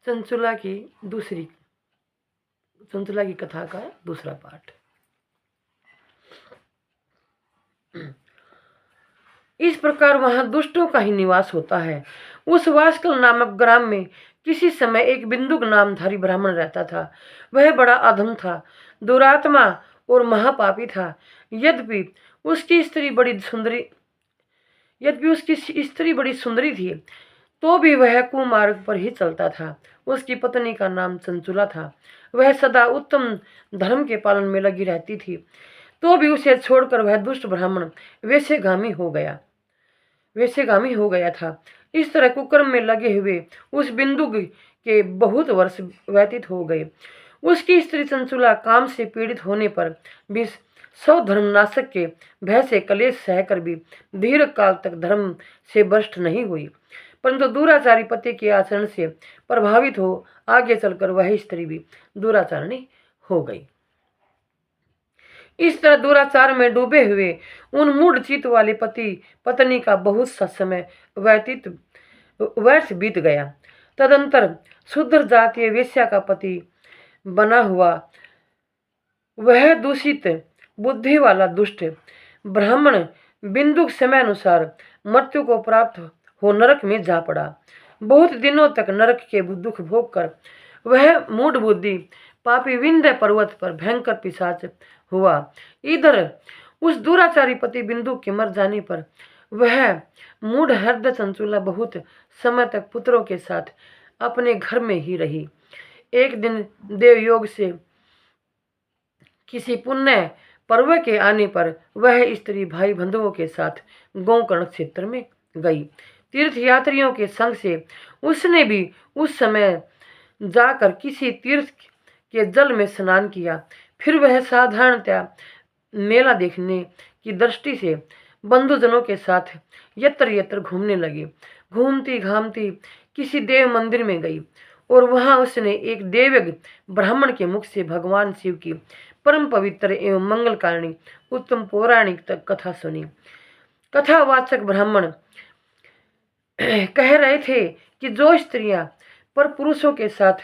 चंचुला की कथा का दूसरा पाठ। इस प्रकार वहां दुष्टों का ही निवास होता है। उस वास्कल नामक ग्राम में किसी समय एक बिंदुक नामधारी ब्राह्मण रहता था। वह बड़ा अधम था, दुरात्मा और महापापी था। यद्यपि उसकी स्त्री बड़ी सुंदरी थी, तो भी वह कुमार्ग पर ही चलता था। उसकी पत्नी का नाम चंचुला था। वह सदा उत्तम धर्म के पालन में लगी रहती थी, तो भी उसे छोड़कर वह दुष्ट ब्राह्मण वैसेगामी हो गया था। इस तरह कुकर्म में लगे हुए उस बिंदु के बहुत वर्ष व्यतीत हो गए। उसकी स्त्री चंचुला काम से पीड़ित होने पर भी सौ धर्मनाशक के भय से कलेश सहकर भी दीर्घ काल तक धर्म से भ्रष्ट नहीं हुई, परंतु दुराचारी पति के आचरण से प्रभावित हो आगे चलकर वह स्त्री भी दुराचारणी हो गई। इस तरह दुराचार में डूबे हुए उन मूढ़ चित्त वाले पति पत्नी का बहुत सा समय वर्ष बीत गया। तदंतर शुद्र जातीय वेश्या का पति बना हुआ वह दूषित बुद्धि वाला दुष्ट ब्राह्मण बिंदुक समय अनुसार मृत्यु को प्राप्त हो नरक में जा पड़ा। बहुत दिनों तक नरक के दुख भोग कर वह मूढ़ बुद्धि पापी विंध्य पर्वत पर भयंकर पिशाच हुआ। इधर उस दुराचारी पति बिंदु के मर जाने पर वह मूढ़ हृदय चंचुला बहुत समय तक पुत्रों के साथ अपने घर में ही रही। एक दिन देवयोग से किसी पुण्य पर्व के आने पर वह स्त्री भाई बंधुओं के साथ गोकर्ण क्षेत्र में गई। तीर्थ यात्रियों के संग से उसने भी उस समय जाकर किसी तीर्थ के जल में स्नान किया। फिर वह साधारणतया मेला देखने की दृष्टि से बंधुजनों के साथ यत्र यत्र घूमने लगी। घूमती घामती किसी देव मंदिर में गई और वहां उसने एक देवज्ञ ब्राह्मण के मुख से भगवान शिव की परम पवित्र एवं मंगलकारिणी उत्तम पौराणिक कथा सुनी। कथावाचक ब्राह्मण कह रहे थे कि जो स्त्रियां पर पुरुषों के साथ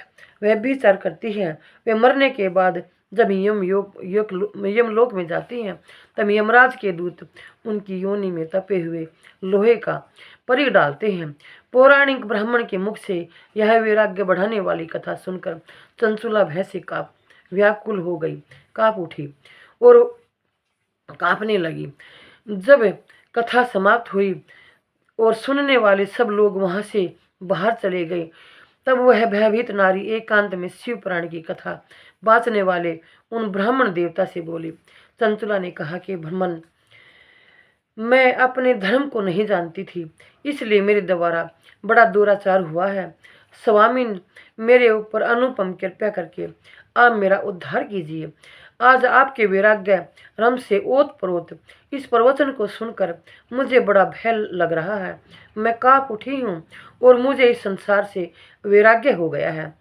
व्यभिचार करती हैं, वे मरने के बाद जब यमलोक में जाती हैं, तब यमराज के दूत उनकी योनि में तपे हुए लोहे का परिग डालते हैं। पौराणिक ब्राह्मण के मुख से यह वैराग्य बढ़ाने वाली कथा सुनकर चंचुला भय से व्याकुल हो गई, कांप उठी और कांपने लगी। जब कथा समाप्त हुई और सुनने वाले सब लोग वहां से बाहर चले गए, तब वह भयभीत नारी एकांत में शिव पुराण की कथा बाँचने वाले उन ब्राह्मण देवता से बोली। चंचुला ने कहा कि ब्राह्मण, मैं अपने धर्म को नहीं जानती थी, इसलिए मेरे द्वारा बड़ा दुराचार हुआ है। स्वामी, मेरे ऊपर अनुपम कृपया करके आप मेरा उद्धार कीजिए। आज आपके वैराग्य रम से ओतप्रोत इस प्रवचन को सुनकर मुझे बड़ा भय लग रहा है। मैं कांप उठी हूँ और मुझे इस संसार से वैराग्य हो गया है।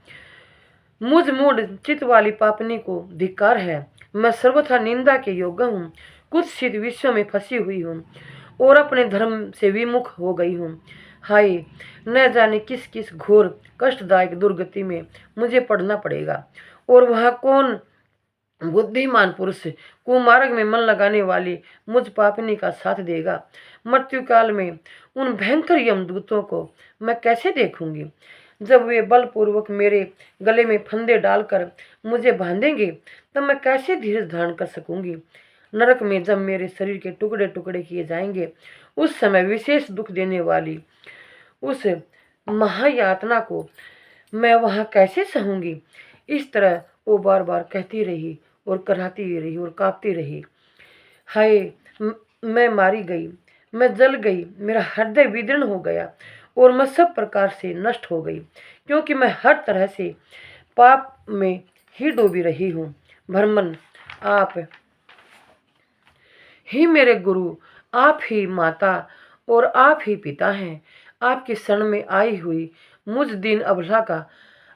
मुझ मूढ़ चित्त वाली पापनी को धिक्कार है। मैं सर्वथा निंदा के योग्य हूँ, कुत्सित विश्व में फंसी हुई हूँ और अपने धर्म से विमुख हो गई हूँ। हाय, न जाने किस किस घोर कष्टदायक दुर्गति में मुझे पड़ना पड़ेगा, और वह कौन बुद्धिमान पुरुष कुमार्ग में मन लगाने वाली मुझ पापनी का साथ देगा। मृत्यु काल में उन भयंकर यमदूतों को मैं कैसे देखूंगी? जब वे बलपूर्वक मेरे गले में फंदे डालकर मुझे बांधेंगे, तब मैं कैसे धीरज धारण कर सकूंगी? नरक में जब मेरे शरीर के टुकड़े टुकड़े किए जाएंगे, उस समय विशेष दुख देने वाली उस महायातना को मैं वहां कैसे सहूंगी? इस तरह वो बार बार कहती रही और कराती रही और कांपती रही। हाय, मैं मारी गई, मैं जल गई, मेरा हृदय विदीर्ण हो गया और मैं सब प्रकार से नष्ट हो गई, क्योंकि मैं हर तरह से पाप में ही डूबी रही हूँ। ब्राह्मण, आप ही मेरे गुरु, आप ही माता और आप ही पिता हैं। आपकी शरण में आई हुई मुझ दीन अबला का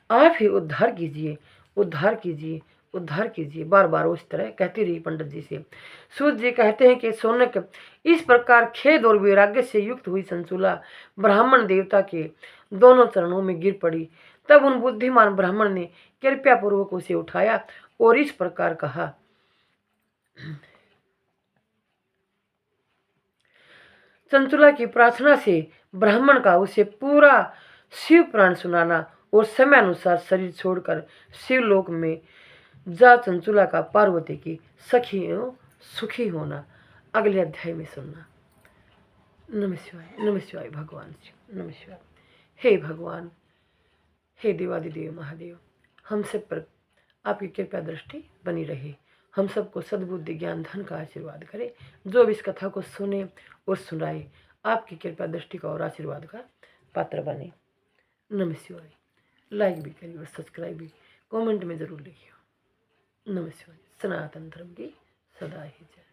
आप ही उद्धार कीजिए, उद्धार कीजिए, उद्धार कीजिए। बार बार उस तरह कहती रही पंडित जी से। सूत जी कहते हैं कि सोनक इस प्रकार खेद और वैराग्य से युक्त हुई चंचुला ब्राह्मण देवता के दोनों चरणों में गिर पड़ी तब उन बुद्धिमान ब्राह्मण ने कृपया पूर्वक उसे उठाया और इस प्रकार कहा, चंचुला की प्रार्थना से ब्राह्मण का उसे पूरा शिव पुराण सुनाना और समय अनुसार शरीर छोड़कर शिवलोक में जा चंचुला का पार्वती की सखी एवं सुखी होना अगले अध्याय में सुनना। नमः शिवाय भगवान शिव, नमः शिवाय। हे भगवान, हे देवादिदेव महादेव, हम सब पर आपकी कृपा दृष्टि बनी रहे, हम सबको सद्बुद्धि ज्ञान धन का आशीर्वाद करे। जो भी इस कथा को सुने और सुनाए आपकी कृपा दृष्टि का और आशीर्वाद का पात्र बने। नमः शिवाय। लाइक भी करिए और सब्सक्राइब भी कमेंट में जरूर लिखिए। नमः शिवाय। सनातन धर्म की सदा ही जय।